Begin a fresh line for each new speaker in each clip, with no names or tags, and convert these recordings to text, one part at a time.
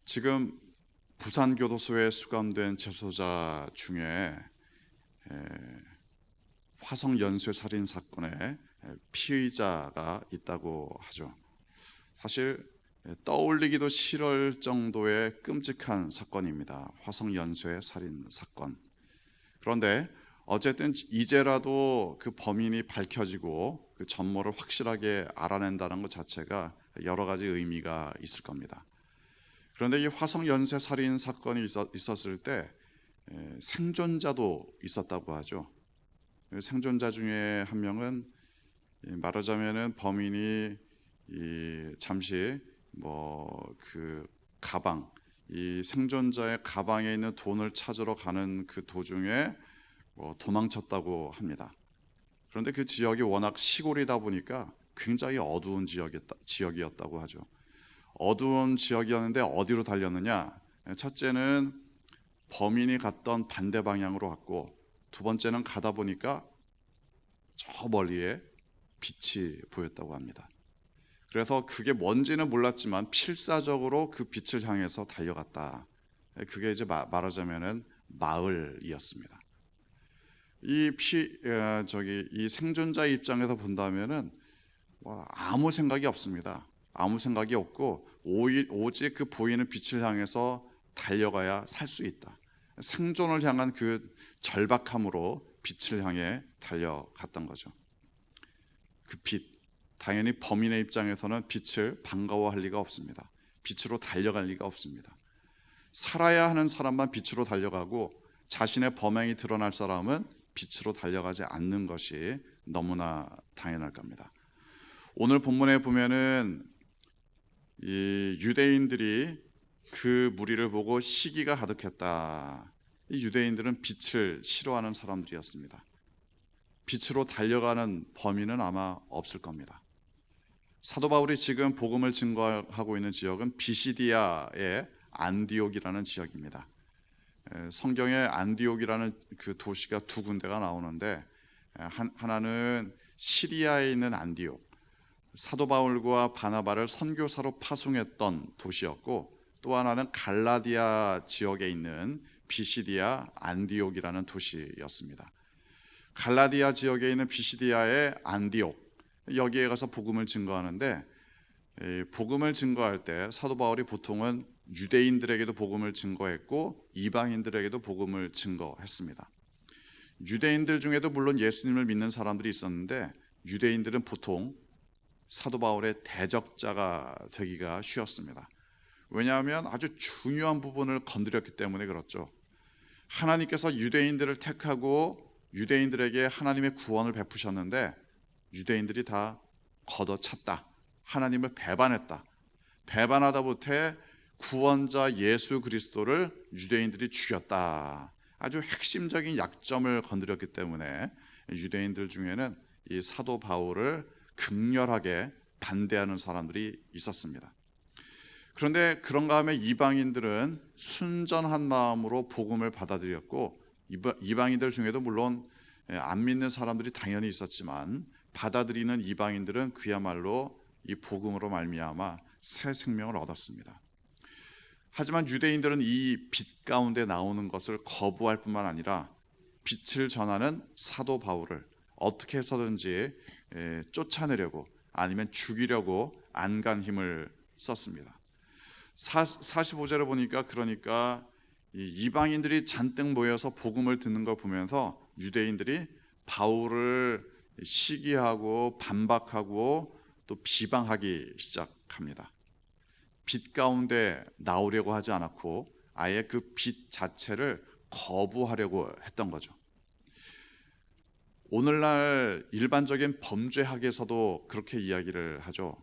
지금 부산교도소에 수감된 재소자 중에 화성 연쇄 살인 사건의 피의자가 있다고 하죠. 사실 떠올리기도 싫을 정도의 끔찍한 사건입니다. 화성 연쇄 살인 사건. 그런데 어쨌든 이제라도 그 범인이 밝혀지고 그 전모를 확실하게 알아낸다는 것 자체가 여러 가지 의미가 있을 겁니다. 그런데 이 화성 연쇄 살인 사건이 있었을 때 생존자도 있었다고 하죠. 생존자 중에 한 명은 말하자면은 범인이 잠시 그 가방, 이 생존자의 가방에 있는 돈을 찾으러 가는 그 도중에 도망쳤다고 합니다. 그런데 그 지역이 워낙 시골이다 보니까 굉장히 어두운 지역이었다고 하죠. 어두운 지역이었는데 어디로 달렸느냐? 첫째는 범인이 갔던 반대 방향으로 갔고, 두 번째는 가다 보니까 저 멀리에 빛이 보였다고 합니다. 그래서 그게 뭔지는 몰랐지만 필사적으로 그 빛을 향해서 달려갔다. 그게 이제 말하자면은 마을이었습니다. 이 생존자 입장에서 본다면은 아무 생각이 없습니다. 아무 생각이 없고 오직 그 보이는 빛을 향해서 달려가야 살 수 있다. 생존을 향한 그 절박함으로 빛을 향해 달려갔던 거죠. 그 빛, 당연히 범인의 입장에서는 빛을 반가워할 리가 없습니다. 빛으로 달려갈 리가 없습니다. 살아야 하는 사람만 빛으로 달려가고 자신의 범행이 드러날 사람은 빛으로 달려가지 않는 것이 너무나 당연할 겁니다. 오늘 본문에 보면은 이 유대인들이 그 무리를 보고 시기가 가득했다. 이 유대인들은 빛을 싫어하는 사람들이었습니다. 빛으로 달려가는 범인은 아마 없을 겁니다. 사도 바울이 지금 복음을 증거하고 있는 지역은 비시디아의 안디옥이라는 지역입니다. 성경에 안디옥이라는 그 도시가 두 군데가 나오는데, 하나는 시리아에 있는 안디옥, 사도 바울과 바나바를 선교사로 파송했던 도시였고, 또 하나는 갈라디아 지역에 있는 비시디아 안디옥이라는 도시였습니다. 갈라디아 지역에 있는 비시디아의 안디옥, 여기에 가서 복음을 증거하는데, 복음을 증거할 때 사도 바울이 보통은 유대인들에게도 복음을 증거했고 이방인들에게도 복음을 증거했습니다. 유대인들 중에도 물론 예수님을 믿는 사람들이 있었는데, 유대인들은 보통 사도 바울의 대적자가 되기가 쉬웠습니다. 왜냐하면 아주 중요한 부분을 건드렸기 때문에 그렇죠. 하나님께서 유대인들을 택하고 유대인들에게 하나님의 구원을 베푸셨는데, 유대인들이 다 걷어찼다. 하나님을 배반했다. 배반하다 못해 구원자 예수 그리스도를 유대인들이 죽였다. 아주 핵심적인 약점을 건드렸기 때문에 유대인들 중에는 이 사도 바울을 극렬하게 반대하는 사람들이 있었습니다. 그런데 그런가 하면 이방인들은 순전한 마음으로 복음을 받아들였고, 이방인들 중에도 물론 안 믿는 사람들이 당연히 있었지만 받아들이는 이방인들은 그야말로 이 복음으로 말미암아 새 생명을 얻었습니다. 하지만 유대인들은 이 빛 가운데 나오는 것을 거부할 뿐만 아니라 빛을 전하는 사도 바울을 어떻게 해서든지 쫓아내려고, 아니면 죽이려고 안간 힘을 썼습니다. 45절을 보니까, 그러니까 이방인들이 잔뜩 모여서 복음을 듣는 걸 보면서 유대인들이 바울을 시기하고 반박하고 또 비방하기 시작합니다. 빛 가운데 나오려고 하지 않았고 아예 그 빛 자체를 거부하려고 했던 거죠. 오늘날 일반적인 범죄학에서도 그렇게 이야기를 하죠.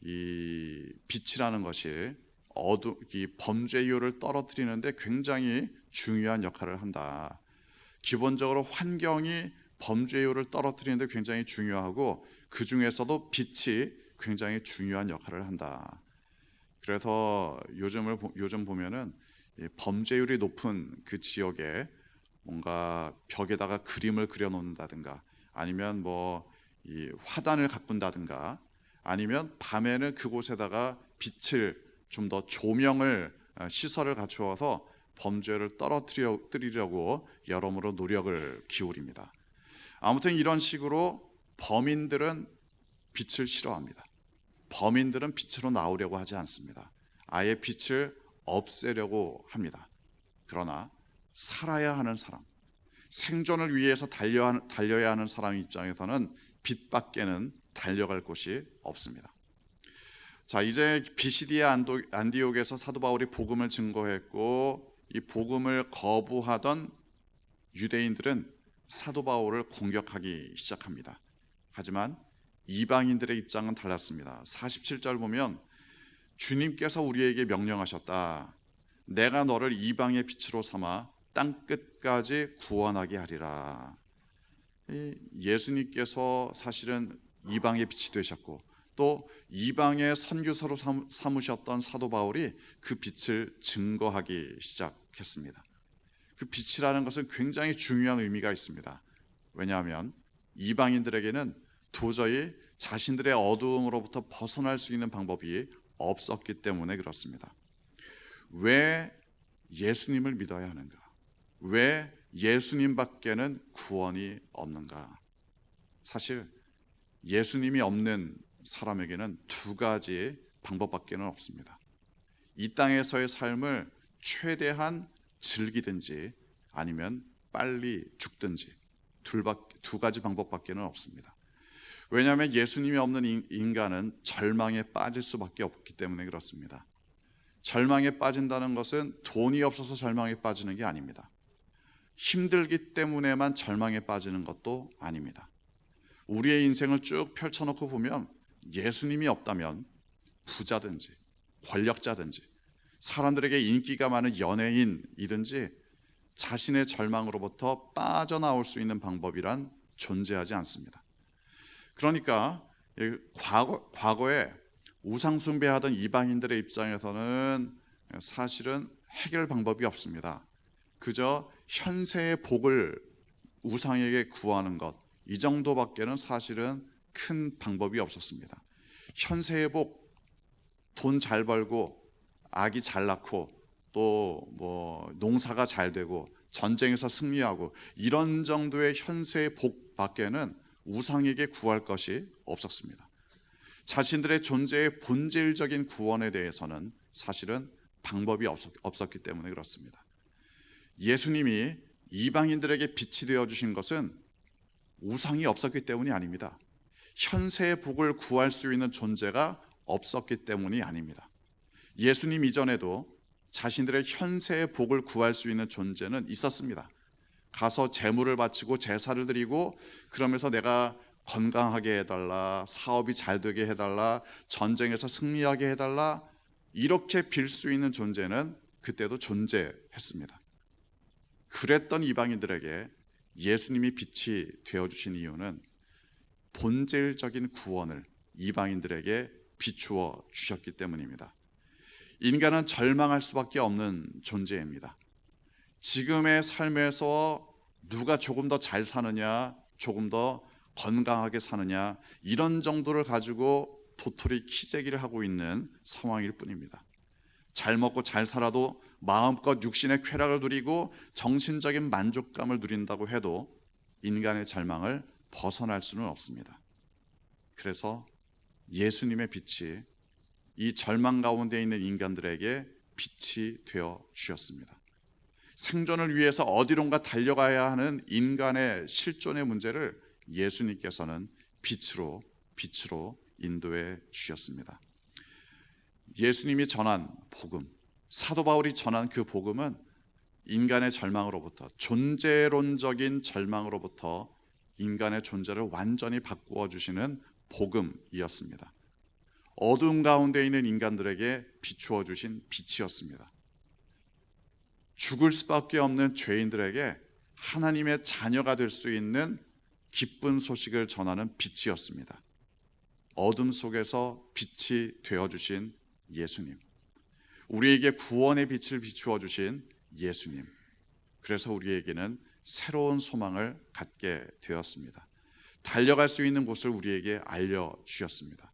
이 빛이라는 것이 이 범죄율을 떨어뜨리는데 굉장히 중요한 역할을 한다. 기본적으로 환경이 범죄율을 떨어뜨리는데 굉장히 중요하고, 그 중에서도 빛이 굉장히 중요한 역할을 한다. 그래서 요즘 보면은 범죄율이 높은 그 지역에 뭔가 벽에다가 그림을 그려놓는다든가, 아니면 이 화단을 가꾼다든가, 아니면 밤에는 그곳에다가 빛을 좀 더 조명을 시설을 갖추어서 범죄를 떨어뜨리려고 여러모로 노력을 기울입니다. 아무튼 이런 식으로 범인들은 빛을 싫어합니다. 범인들은 빛으로 나오려고 하지 않습니다. 아예 빛을 없애려고 합니다. 그러나 살아야 하는 사람, 생존을 위해서 달려야 하는 사람 입장에서는 빛밖에는 달려갈 곳이 없습니다. 자, 이제 비시디아 안디옥에서 사도 바울이 복음을 증거했고 이 복음을 거부하던 유대인들은 사도 바울을 공격하기 시작합니다. 하지만 이방인들의 입장은 달랐습니다. 47절 보면 주님께서 우리에게 명령하셨다. 내가 너를 이방의 빛으로 삼아 땅 끝까지 구원하게 하리라. 예수님께서 사실은 이방의 빛이 되셨고 또 이방의 선교사로 삼으셨던 사도 바울이 그 빛을 증거하기 시작했습니다. 그 빛이라는 것은 굉장히 중요한 의미가 있습니다. 왜냐하면 이방인들에게는 도저히 자신들의 어두움으로부터 벗어날 수 있는 방법이 없었기 때문에 그렇습니다. 왜 예수님을 믿어야 하는가? 왜 예수님밖에는 구원이 없는가? 사실 예수님이 없는 사람에게는 두 가지 방법밖에는 없습니다. 이 땅에서의 삶을 최대한 즐기든지 아니면 빨리 죽든지 두 가지 방법밖에는 없습니다. 왜냐하면 예수님이 없는 인간은 절망에 빠질 수밖에 없기 때문에 그렇습니다. 절망에 빠진다는 것은 돈이 없어서 절망에 빠지는 게 아닙니다. 힘들기 때문에만 절망에 빠지는 것도 아닙니다. 우리의 인생을 쭉 펼쳐놓고 보면 예수님이 없다면 부자든지 권력자든지 사람들에게 인기가 많은 연예인이든지 자신의 절망으로부터 빠져나올 수 있는 방법이란 존재하지 않습니다. 그러니까 과거에 우상 숭배하던 이방인들의 입장에서는 사실은 해결 방법이 없습니다. 그저 현세의 복을 우상에게 구하는 것, 이 정도밖에는 사실은 큰 방법이 없었습니다. 현세의 복, 돈 잘 벌고 아기 잘 낳고 또 농사가 잘 되고 전쟁에서 승리하고 이런 정도의 현세의 복밖에는 우상에게 구할 것이 없었습니다. 자신들의 존재의 본질적인 구원에 대해서는 사실은 방법이 없었기 때문에 그렇습니다. 예수님이 이방인들에게 빛이 되어주신 것은 우상이 없었기 때문이 아닙니다. 현세의 복을 구할 수 있는 존재가 없었기 때문이 아닙니다. 예수님 이전에도 자신들의 현세의 복을 구할 수 있는 존재는 있었습니다. 가서 제물을 바치고 제사를 드리고 그러면서 내가 건강하게 해달라, 사업이 잘 되게 해달라, 전쟁에서 승리하게 해달라 이렇게 빌 수 있는 존재는 그때도 존재했습니다. 그랬던 이방인들에게 예수님이 빛이 되어주신 이유는 본질적인 구원을 이방인들에게 비추어 주셨기 때문입니다. 인간은 절망할 수밖에 없는 존재입니다. 지금의 삶에서 누가 조금 더 잘 사느냐, 조금 더 건강하게 사느냐 이런 정도를 가지고 도토리 키재기를 하고 있는 상황일 뿐입니다. 잘 먹고 잘 살아도 마음껏 육신의 쾌락을 누리고 정신적인 만족감을 누린다고 해도 인간의 절망을 벗어날 수는 없습니다. 그래서 예수님의 빛이 이 절망 가운데 있는 인간들에게 빛이 되어 주셨습니다. 생존을 위해서 어디론가 달려가야 하는 인간의 실존의 문제를 예수님께서는 빛으로 인도해 주셨습니다. 예수님이 전한 복음, 사도 바울이 전한 그 복음은 인간의 절망으로부터, 존재론적인 절망으로부터 인간의 존재를 완전히 바꾸어 주시는 복음이었습니다. 어두움 가운데 있는 인간들에게 비추어 주신 빛이었습니다. 죽을 수밖에 없는 죄인들에게 하나님의 자녀가 될 수 있는 기쁜 소식을 전하는 빛이었습니다. 어둠 속에서 빛이 되어주신 예수님, 우리에게 구원의 빛을 비추어 주신 예수님, 그래서 우리에게는 새로운 소망을 갖게 되었습니다. 달려갈 수 있는 곳을 우리에게 알려주셨습니다.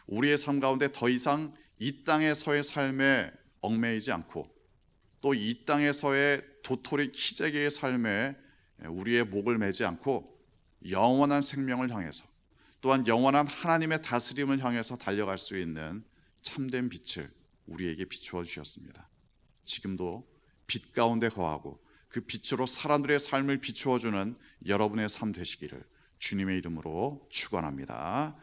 우리의 삶 가운데 더 이상 이 땅에서의 삶에 얽매이지 않고 또 이 땅에서의 도토리 키재기의 삶에 우리의 목을 매지 않고 영원한 생명을 향해서, 또한 영원한 하나님의 다스림을 향해서 달려갈 수 있는 참된 빛을 우리에게 비추어 주셨습니다. 지금도 빛 가운데 거하고 그 빛으로 사람들의 삶을 비추어 주는 여러분의 삶 되시기를 주님의 이름으로 축원합니다.